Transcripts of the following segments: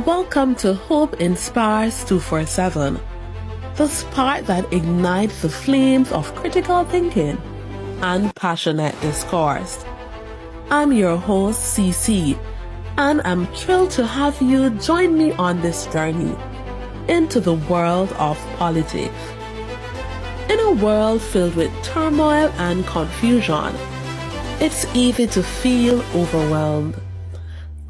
Welcome to Hope Inspires 247, the spark that ignites the flames of critical thinking and passionate discourse. I'm your host, CC, and I'm thrilled to have you join me on this journey into the world of politics. In a world filled with turmoil and confusion, it's easy to feel overwhelmed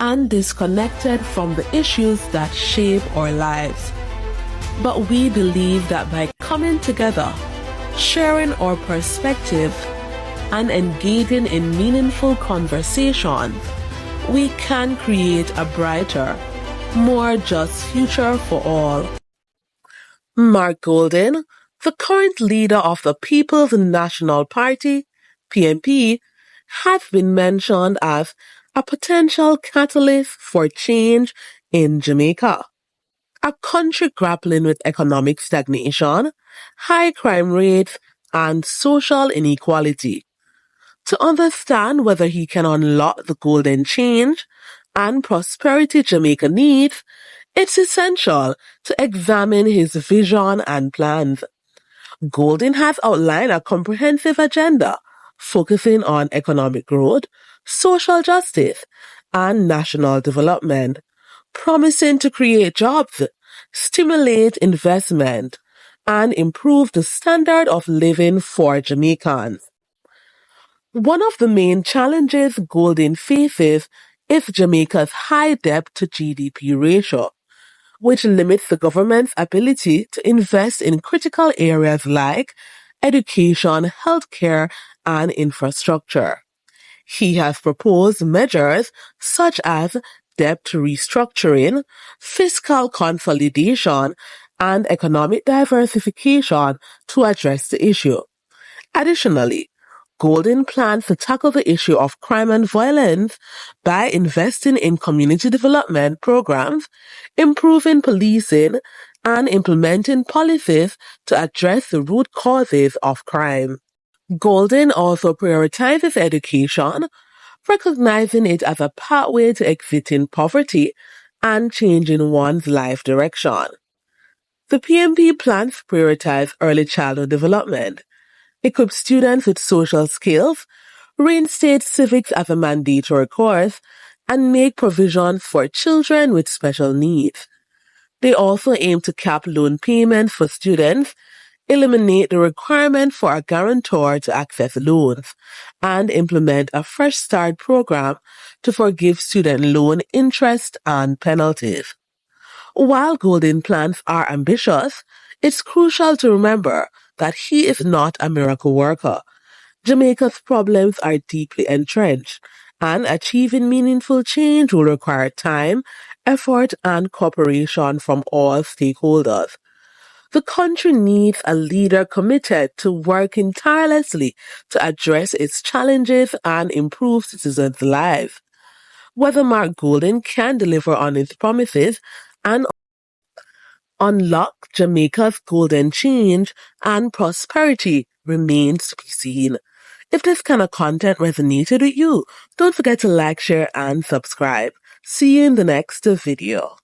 and disconnected from the issues that shape our lives. But we believe that by coming together, sharing our perspectives, and engaging in meaningful conversations, we can create a brighter, more just future for all. Mark Golden, the current leader of the People's National Party, PNP, has been mentioned as a potential catalyst for change in Jamaica, a country grappling with economic stagnation, high crime rates, and social inequality. To understand whether he can unlock the golden change and prosperity Jamaica needs, it's essential to examine his vision and plans. Golden has outlined a comprehensive agenda focusing on economic growth, social justice, and national development, promising to create jobs, stimulate investment, and improve the standard of living for Jamaicans. One of the main challenges Golden faces is Jamaica's high debt-to-GDP ratio, which limits the government's ability to invest in critical areas like education, healthcare, and infrastructure. He has proposed measures such as debt restructuring, fiscal consolidation, and economic diversification to address the issue. Additionally, Golden plans to tackle the issue of crime and violence by investing in community development programs, improving policing, and implementing policies to address the root causes of crime. Golden also prioritizes education, recognizing it as a pathway to exiting poverty and changing one's life direction. The PMP plans to prioritize early childhood development, equip students with social skills, reinstate civics as a mandatory course, and make provision for children with special needs. They also aim to cap loan payments for students, eliminate the requirement for a guarantor to access loans, and implement a Fresh Start program to forgive student loan interest and penalties. While Golden plans are ambitious, it's crucial to remember that he is not a miracle worker. Jamaica's problems are deeply entrenched, and achieving meaningful change will require time, effort, and cooperation from all stakeholders. The country needs a leader committed to working tirelessly to address its challenges and improve citizens' lives. Whether Mark Golden can deliver on his promises and unlock Jamaica's golden change and prosperity remains to be seen. If this kind of content resonated with you, don't forget to like, share, and subscribe. See you in the next video.